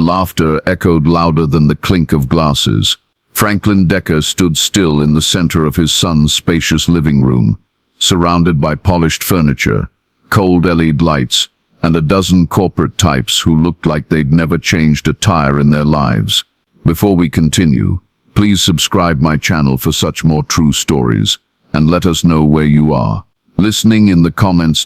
laughter echoed louder than the clink of glasses. Franklin Decker stood still in the center of his son's spacious living room, surrounded by polished furniture, cold LED lights, and a dozen corporate types who looked like they'd never changed a tire in their lives. Before we continue, please subscribe my channel for such more true stories, and let us know where you are listening in the comments.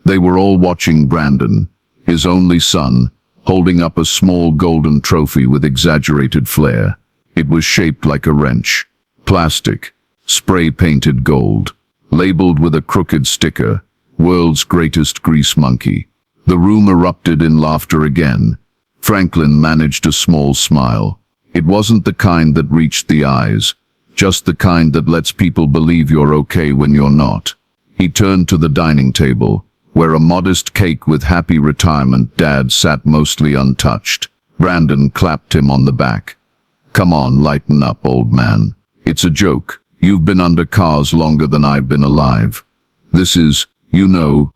They were all watching Brandon, his only son, holding up a small golden trophy with exaggerated flair. It was shaped like a wrench, plastic, spray-painted gold, labeled with a crooked sticker, "World's Greatest Grease Monkey." The room erupted in laughter again. Franklin managed a small smile. It wasn't the kind that reached the eyes, just the kind that lets people believe you're okay when you're not. He turned to the dining table, where a modest cake with "Happy Retirement, Dad" sat mostly untouched. Brandon clapped him on the back. "Come on, lighten up, old man. It's a joke. You've been under cars longer than I've been alive. This is,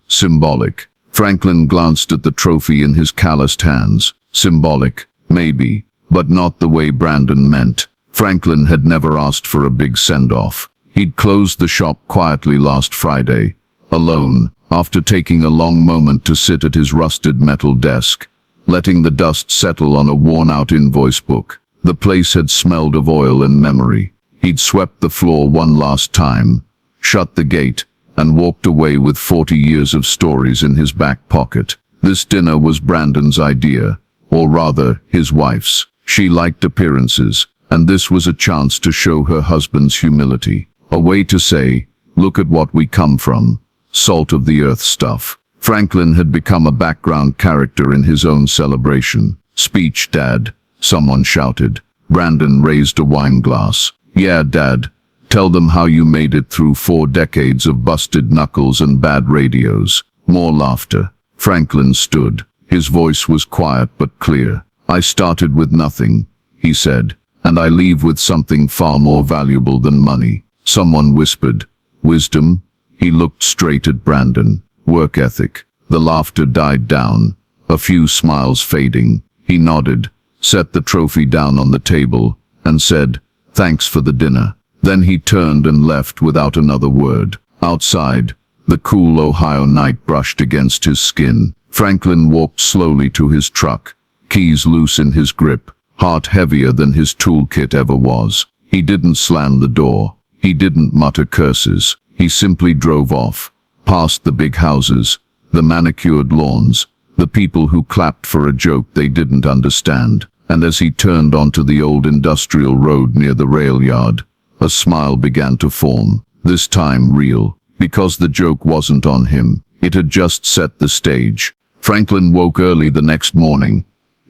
symbolic." Franklin glanced at the trophy in his calloused hands. Symbolic, maybe, but not the way Brandon meant. Franklin had never asked for a big send-off. He'd closed the shop quietly last Friday, alone, after taking a long moment to sit at his rusted metal desk, letting the dust settle on a worn-out invoice book. The place had smelled of oil and memory. He'd swept the floor one last time, shut the gate, and walked away with 40 years of stories in his back pocket. This dinner was Brandon's idea, or rather, his wife's. She liked appearances, and this was a chance to show her husband's humility. A way to say, "Look at what we come from. Salt of the earth stuff." Franklin had become a background character in his own celebration. "Speech, Dad," someone shouted. Brandon raised a wine glass. "Yeah, Dad. Tell them how you made it through 4 decades of busted knuckles and bad radios." More laughter. Franklin stood. His voice was quiet but clear. "I started with nothing," he said, "and I leave with something far more valuable than money." Someone whispered, "Wisdom?" He looked straight at Brandon. "Work ethic." The laughter died down, a few smiles fading. He nodded, set the trophy down on the table, and said, "Thanks for the dinner." Then he turned and left without another word. Outside, the cool Ohio night brushed against his skin. Franklin walked slowly to his truck, keys loose in his grip, heart heavier than his toolkit ever was. He didn't slam the door. He didn't mutter curses. He simply drove off, past the big houses, the manicured lawns, the people who clapped for a joke they didn't understand. And as he turned onto the old industrial road near the rail yard, a smile began to form, this time real, because the joke wasn't on him. It had just set the stage. Franklin woke early the next morning,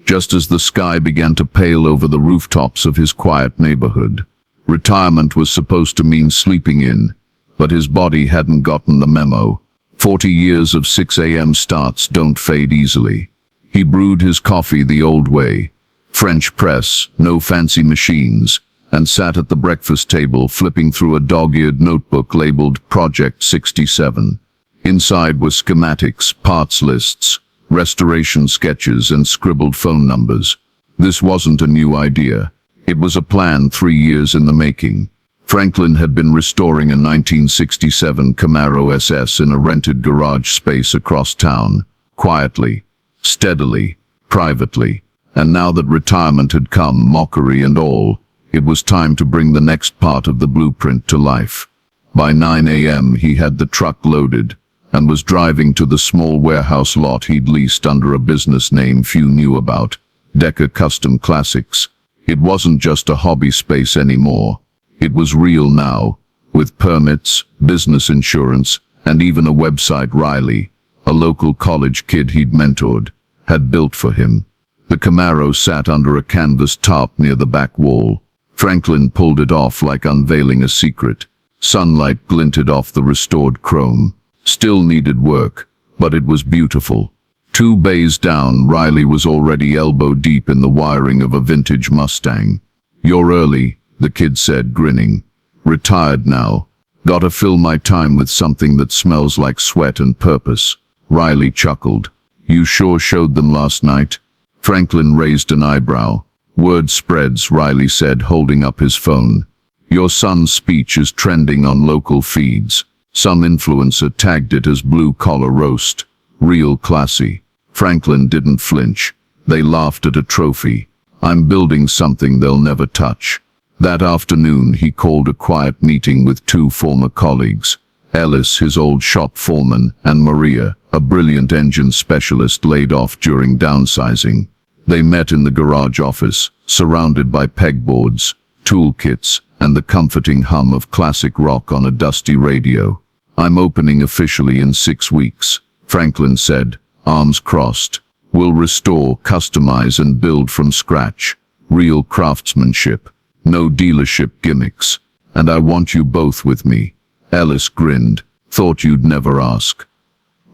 just as the sky began to pale over the rooftops of his quiet neighborhood. Retirement was supposed to mean sleeping in, but his body hadn't gotten the memo. 40 years of 6 a.m. starts don't fade easily. He brewed his coffee the old way, French press, no fancy machines, and sat at the breakfast table flipping through a dog-eared notebook labeled Project 67. Inside were schematics, parts lists, restoration sketches, and scribbled phone numbers. This wasn't a new idea. It was a plan 3 years in the making. Franklin had been restoring a 1967 Camaro SS in a rented garage space across town, quietly, steadily, privately. And now that retirement had come, mockery and all, it was time to bring the next part of the blueprint to life. By 9 a.m. he had the truck loaded and was driving to the small warehouse lot he'd leased under a business name few knew about, Decker Custom Classics. It wasn't just a hobby space anymore. It was real now, with permits, business insurance, and even a website Riley, a local college kid he'd mentored, had built for him. The Camaro sat under a canvas tarp near the back wall. Franklin pulled it off like unveiling a secret. Sunlight glinted off the restored chrome. Still needed work, but it was beautiful. 2 bays down, Riley was already elbow-deep in the wiring of a vintage Mustang. "You're early," the kid said, grinning. "Retired now. Gotta fill my time with something that smells like sweat and purpose." Riley chuckled. "You sure showed them last night?" Franklin raised an eyebrow. Word spreads, Riley said, holding up his phone. Your son's speech is trending on local feeds. Some influencer tagged it as blue-collar roast. Real classy. Franklin didn't flinch. They laughed at a trophy. I'm building something they'll never touch. That afternoon he called a quiet meeting with two former colleagues. Ellis, his old shop foreman, and Maria, a brilliant engine specialist laid off during downsizing. They met in the garage office, surrounded by pegboards, toolkits, and the comforting hum of classic rock on a dusty radio. I'm opening officially in 6 weeks, Franklin said, arms crossed. We'll restore, customize, and build from scratch. Real craftsmanship. No dealership gimmicks. And I want you both with me. Ellis grinned. Thought you'd never ask.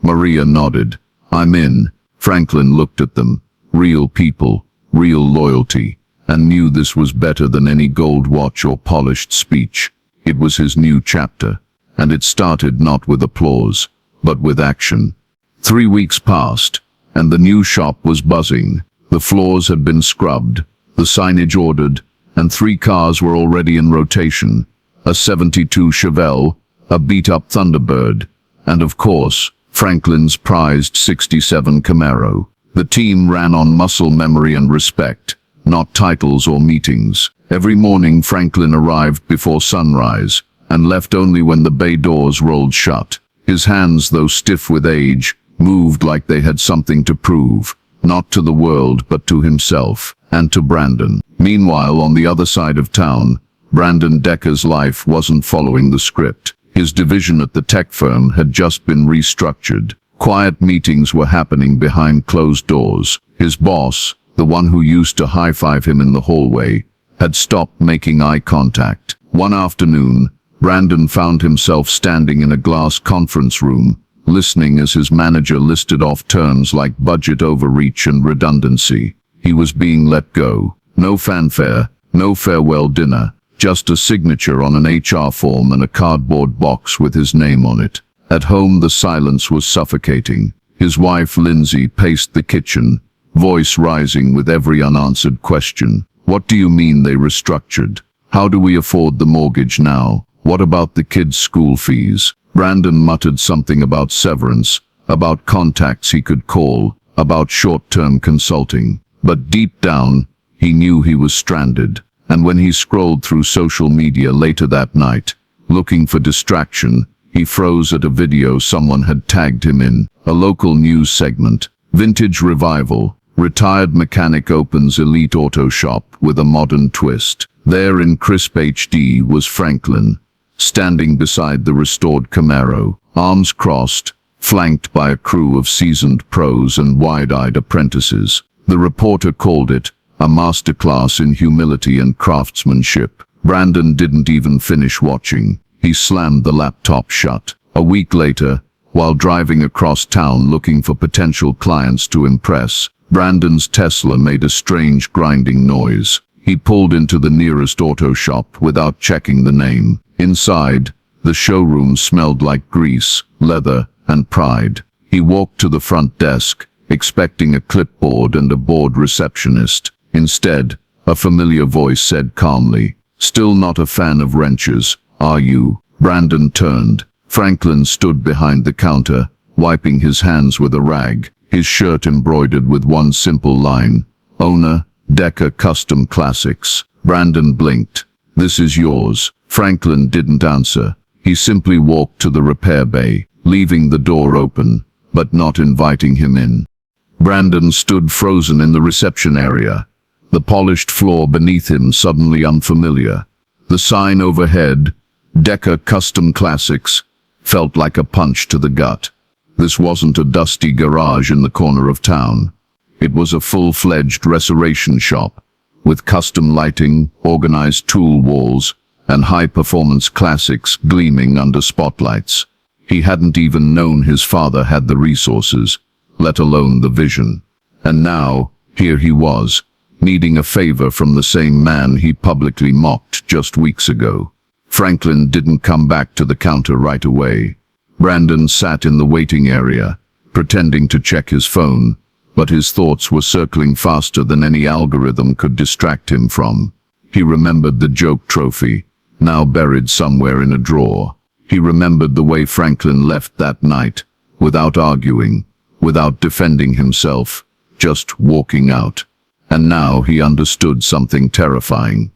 Maria nodded. I'm in. Franklin looked at them. Real people, real loyalty, and knew this was better than any gold watch or polished speech. It was his new chapter, and it started not with applause, but with action. 3 weeks passed, and the new shop was buzzing. The floors had been scrubbed, the signage ordered, and 3 cars were already in rotation. A 72 Chevelle, a beat-up Thunderbird, and of course, Franklin's prized 67 Camaro. The team ran on muscle memory and respect, not titles or meetings. Every morning Franklin arrived before sunrise, and left only when the bay doors rolled shut. His hands, though stiff with age, moved like they had something to prove, not to the world but to himself, and to Brandon. Meanwhile, on the other side of town, Brandon Decker's life wasn't following the script. His division at the tech firm had just been restructured. Quiet meetings were happening behind closed doors. His boss, the one who used to high-five him in the hallway, had stopped making eye contact. One afternoon, Brandon found himself standing in a glass conference room, listening as his manager listed off terms like budget overreach and redundancy. He was being let go. No fanfare, no farewell dinner, just a signature on an HR form and a cardboard box with his name on it. At home the silence was suffocating. His wife Lindsay paced the kitchen, voice rising with every unanswered question. What do you mean they restructured? How do we afford the mortgage now? What about the kids' school fees? Brandon muttered something about severance, about contacts he could call, about short-term consulting. But deep down, he knew he was stranded. And when he scrolled through social media later that night, looking for distraction, he froze at a video someone had tagged him in, a local news segment. Vintage revival. Retired mechanic opens elite auto shop with a modern twist. There in crisp HD was Franklin, standing beside the restored Camaro, arms crossed, flanked by a crew of seasoned pros and wide-eyed apprentices. The reporter called it a masterclass in humility and craftsmanship. Brandon didn't even finish watching. He slammed the laptop shut. A week later, while driving across town looking for potential clients to impress, Brandon's Tesla made a strange grinding noise. He pulled into the nearest auto shop without checking the name. Inside, the showroom smelled like grease, leather, and pride. He walked to the front desk, expecting a clipboard and a bored receptionist. Instead, a familiar voice said calmly, "Still not a fan of wrenches, are you?" Brandon turned. Franklin stood behind the counter, wiping his hands with a rag, his shirt embroidered with one simple line, "Owner, Decker Custom Classics." Brandon blinked. "This is yours." Franklin didn't answer. He simply walked to the repair bay, leaving the door open, but not inviting him in. Brandon stood frozen in the reception area, the polished floor beneath him suddenly unfamiliar. The sign overhead, Decker Custom Classics, felt like a punch to the gut. This wasn't a dusty garage in the corner of town. It was a full-fledged restoration shop, with custom lighting, organized tool walls, and high-performance classics gleaming under spotlights. He hadn't even known his father had the resources, let alone the vision. And now, here he was, needing a favor from the same man he publicly mocked just weeks ago. Franklin didn't come back to the counter right away. Brandon sat in the waiting area, pretending to check his phone, but his thoughts were circling faster than any algorithm could distract him from. He remembered the joke trophy, now buried somewhere in a drawer. He remembered the way Franklin left that night, without arguing, without defending himself, just walking out. And now he understood something terrifying.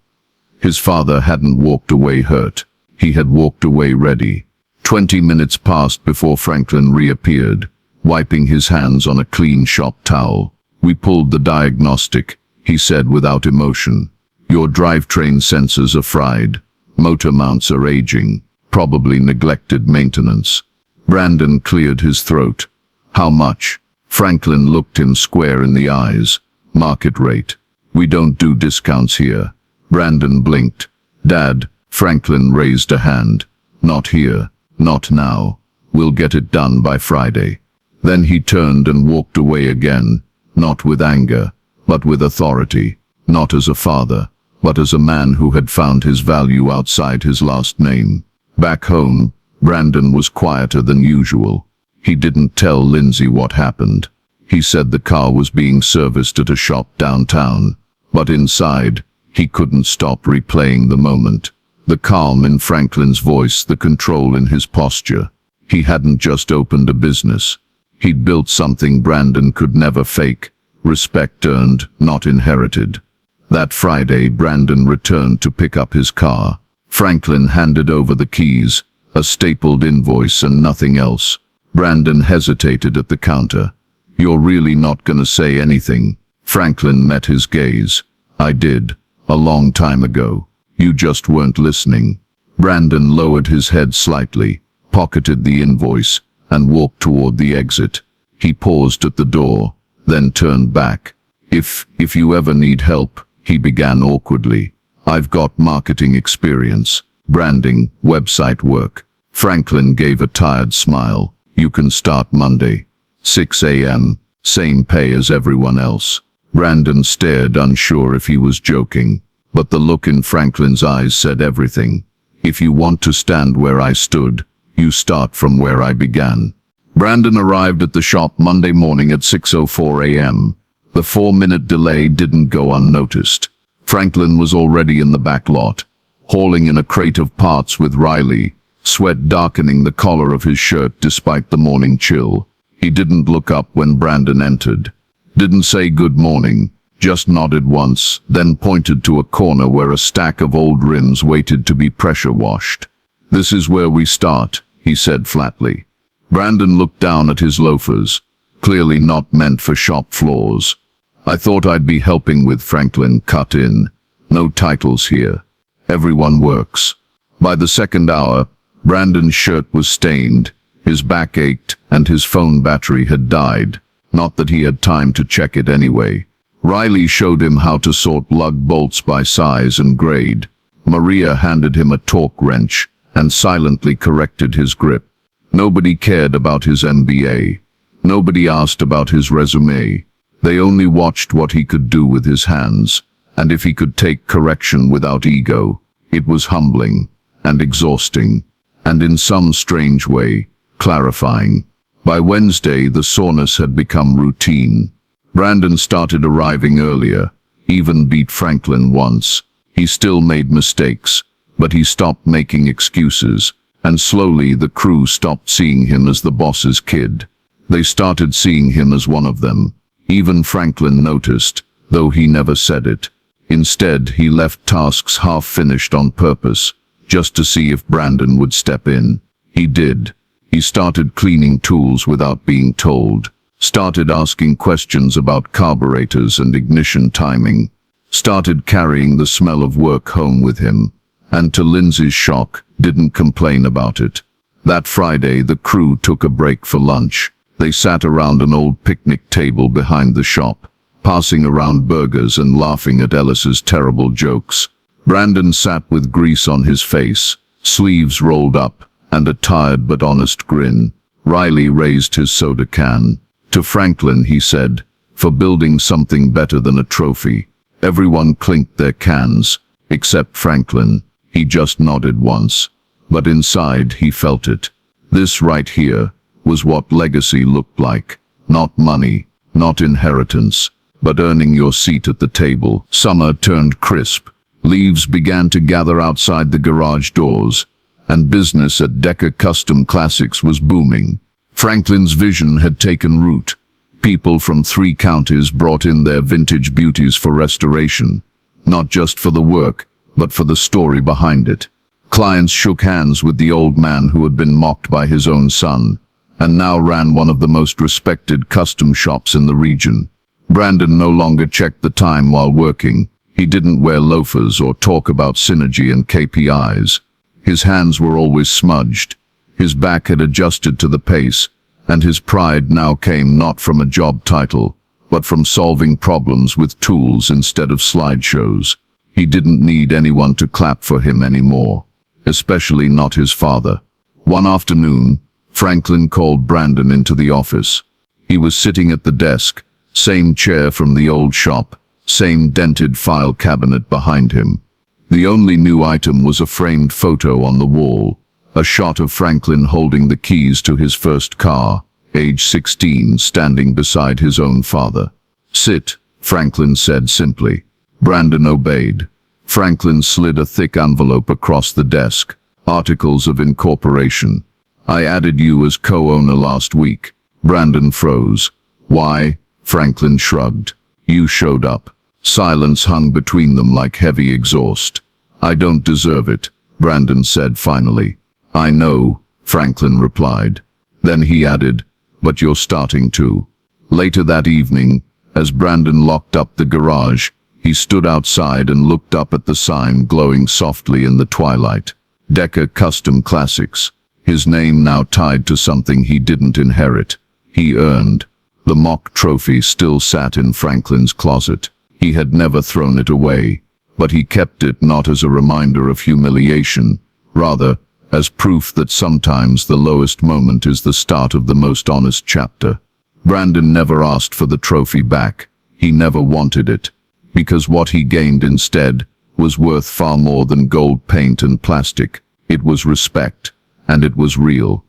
His father hadn't walked away hurt. He had walked away ready. 20 minutes passed before Franklin reappeared, wiping his hands on a clean shop towel. "We pulled the diagnostic," he said without emotion. "Your drivetrain sensors are fried. Motor mounts are aging, probably neglected maintenance." Brandon cleared his throat. "How much?" Franklin looked him square in the eyes. "Market rate. We don't do discounts here." Brandon blinked. "Dad," Franklin raised a hand. "Not here. Not now. We'll get it done by Friday." Then he turned and walked away again, not with anger, but with authority. Not as a father, but as a man who had found his value outside his last name. Back home, Brandon was quieter than usual. He didn't tell Lindsay what happened. He said the car was being serviced at a shop downtown, but inside, he couldn't stop replaying the moment. The calm in Franklin's voice, the control in his posture. He hadn't just opened a business. He'd built something Brandon could never fake. Respect earned, not inherited. That Friday, Brandon returned to pick up his car. Franklin handed over the keys, a stapled invoice and nothing else. Brandon hesitated at the counter. "You're really not gonna say anything?" Franklin met his gaze. "I did, a long time ago. You just weren't listening." Brandon lowered his head slightly, pocketed the invoice, and walked toward the exit. He paused at the door, then turned back. If you ever need help," he began awkwardly. "I've got marketing experience, branding, website work." Franklin gave a tired smile. "You can start Monday. 6 a.m., same pay as everyone else." Brandon stared, unsure if he was joking, but the look in Franklin's eyes said everything. "If you want to stand where I stood, you start from where I began." Brandon arrived at the shop Monday morning at 6:04 a.m. The 4-minute delay didn't go unnoticed. Franklin was already in the back lot, hauling in a crate of parts with Riley, sweat darkening the collar of his shirt despite the morning chill. He didn't look up when Brandon entered. Didn't say good morning, just nodded once, then pointed to a corner where a stack of old rims waited to be pressure washed. "This is where we start," he said flatly. Brandon looked down at his loafers, clearly not meant for shop floors. "I thought I'd be helping with," Franklin cut in. "No titles here. Everyone works." By the second hour, Brandon's shirt was stained, his back ached, and his phone battery had died. Not that he had time to check it anyway. Riley showed him how to sort lug bolts by size and grade. Maria handed him a torque wrench and silently corrected his grip. Nobody cared about his MBA. Nobody asked about his resume. They only watched what he could do with his hands, and if he could take correction without ego. It was humbling and exhausting, and in some strange way, clarifying. By Wednesday, the soreness had become routine. Brandon started arriving earlier, even beat Franklin once. He still made mistakes, but he stopped making excuses, and slowly the crew stopped seeing him as the boss's kid. They started seeing him as one of them. Even Franklin noticed, though he never said it. Instead, he left tasks half-finished on purpose, just to see if Brandon would step in. He did. He started cleaning tools without being told, started asking questions about carburetors and ignition timing, started carrying the smell of work home with him, and to Lindsay's shock, didn't complain about it. That Friday, the crew took a break for lunch. They sat around an old picnic table behind the shop, passing around burgers and laughing at Ellis's terrible jokes. Brandon sat with grease on his face, sleeves rolled up, and a tired but honest grin. Riley raised his soda can. To Franklin, he said, "For building something better than a trophy." Everyone clinked their cans, except Franklin. He just nodded once. But inside, he felt it. This right here was what legacy looked like. Not money, not inheritance, but earning your seat at the table. Summer turned crisp. Leaves began to gather outside the garage doors, and business at Decker Custom Classics was booming. Franklin's vision had taken root. People from 3 counties brought in their vintage beauties for restoration, not just for the work, but for the story behind it. Clients shook hands with the old man who had been mocked by his own son, and now ran one of the most respected custom shops in the region. Brandon no longer checked the time while working. He didn't wear loafers or talk about synergy and KPIs. His hands were always smudged. His back had adjusted to the pace, and his pride now came not from a job title, but from solving problems with tools instead of slideshows. He didn't need anyone to clap for him anymore, especially not his father. One afternoon, Franklin called Brandon into the office. He was sitting at the desk, same chair from the old shop, same dented file cabinet behind him. The only new item was a framed photo on the wall, a shot of Franklin holding the keys to his first car, age 16, standing beside his own father. "Sit," Franklin said simply. Brandon obeyed. Franklin slid a thick envelope across the desk. "Articles of incorporation. I added you as co-owner last week." Brandon froze. "Why?" Franklin shrugged. "You showed up." Silence hung between them like heavy exhaust. "I don't deserve it," Brandon said finally. "I know," Franklin replied. Then he added, "But you're starting to." Later that evening, as Brandon locked up the garage, he stood outside and looked up at the sign glowing softly in the twilight. Decker Custom Classics. His name now tied to something he didn't inherit. He earned. The mock trophy still sat in Franklin's closet. He had never thrown it away, but he kept it not as a reminder of humiliation, rather as proof that sometimes the lowest moment is the start of the most honest chapter. Brandon never asked for the trophy back. He never wanted it, because what he gained instead was worth far more than gold paint and plastic. It was respect, and it was real.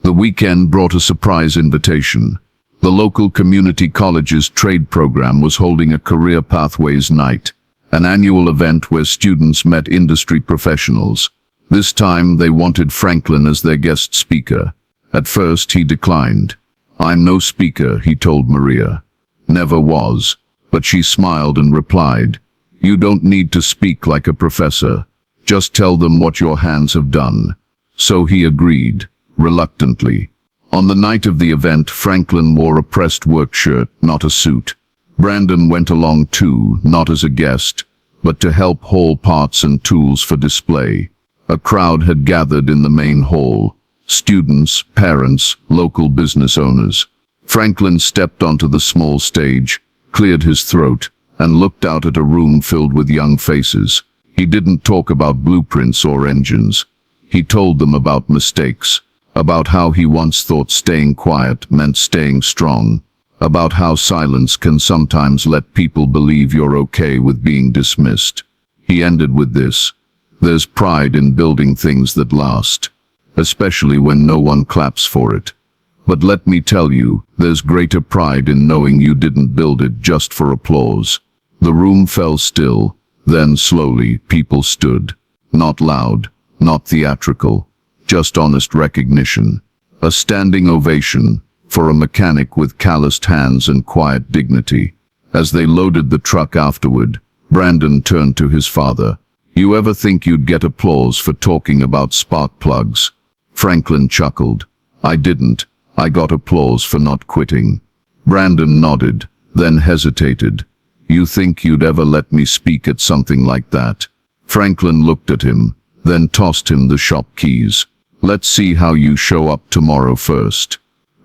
The weekend brought a surprise invitation. The local community college's trade program was holding a Career Pathways Night, an annual event where students met industry professionals. This time they wanted Franklin as their guest speaker. At first he declined. "I'm no speaker," he told Maria. "Never was." But she smiled and replied, "You don't need to speak like a professor. Just tell them what your hands have done." So he agreed, reluctantly. On the night of the event, Franklin wore a pressed work shirt, not a suit. Brandon went along too, not as a guest, but to help haul parts and tools for display. A crowd had gathered in the main hall. Students, parents, local business owners. Franklin stepped onto the small stage, cleared his throat, and looked out at a room filled with young faces. He didn't talk about blueprints or engines. He told them about mistakes, about how he once thought staying quiet meant staying strong, about how silence can sometimes let people believe you're okay with being dismissed. He ended with this: "There's pride in building things that last, especially when no one claps for it. But let me tell you, there's greater pride in knowing you didn't build it just for applause." The room fell still. Then slowly people stood. Not loud, not theatrical, just honest recognition. A standing ovation for a mechanic with calloused hands and quiet dignity. As they loaded the truck afterward, Brandon turned to his father. "You ever think you'd get applause for talking about spark plugs?" Franklin chuckled. "I didn't. I got applause for not quitting." Brandon nodded, then hesitated. "You think you'd ever let me speak at something like that?" Franklin looked at him, then tossed him the shop keys. "Let's see how you show up tomorrow first."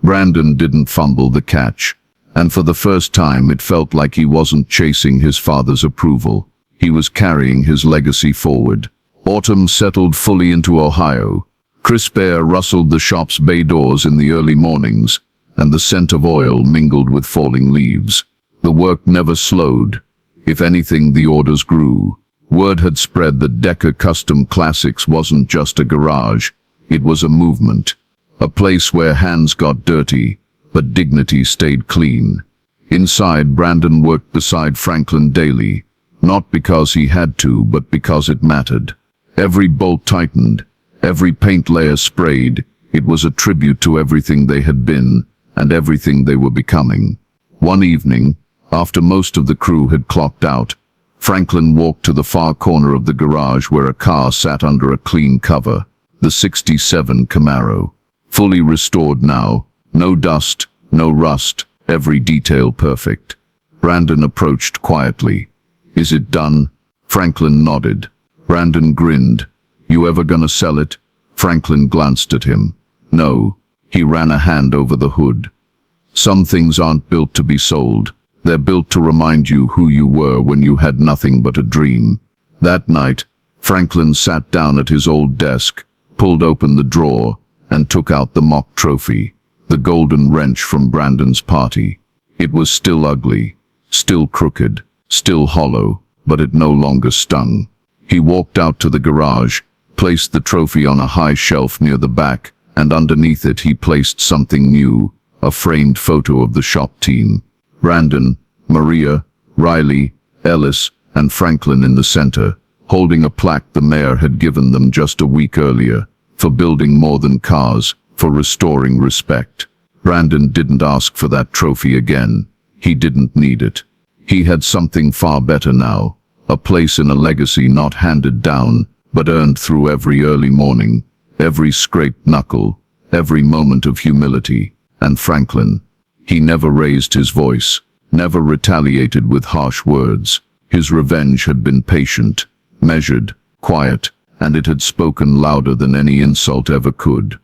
Brandon didn't fumble the catch, and for the first time it felt like he wasn't chasing his father's approval. He was carrying his legacy forward. Autumn settled fully into Ohio. Crisp air rustled the shop's bay doors in the early mornings, and the scent of oil mingled with falling leaves. The work never slowed. If anything, the orders grew. Word had spread that Decker Custom Classics wasn't just a garage, it was a movement. A place where hands got dirty, but dignity stayed clean. Inside, Brandon worked beside Franklin daily, not because he had to, but because it mattered. Every bolt tightened, every paint layer sprayed. It was a tribute to everything they had been and everything they were becoming. One evening, after most of the crew had clocked out, Franklin walked to the far corner of the garage where a car sat under a clean cover, the '67 Camaro. Fully restored now, no dust, no rust, every detail perfect. Brandon approached quietly. "Is it done?" Franklin nodded. Brandon grinned. "You ever gonna sell it?" Franklin glanced at him. "No." He ran a hand over the hood. "Some things aren't built to be sold. They're built to remind you who you were when you had nothing but a dream." That night, Franklin sat down at his old desk, pulled open the drawer, and took out the mock trophy, the golden wrench from Brandon's party. It was still ugly, still crooked, still hollow, but it no longer stung. He walked out to the garage, placed the trophy on a high shelf near the back, and underneath it he placed something new, a framed photo of the shop team. Brandon, Maria, Riley, Ellis, and Franklin in the center, holding a plaque the mayor had given them just a week earlier, for building more than cars, for restoring respect. Brandon didn't ask for that trophy again. He didn't need it. He had something far better now, a place in a legacy not handed down, but earned through every early morning, every scraped knuckle, every moment of humility. And Franklin, he never raised his voice, never retaliated with harsh words. His revenge had been patient, measured, quiet, and it had spoken louder than any insult ever could.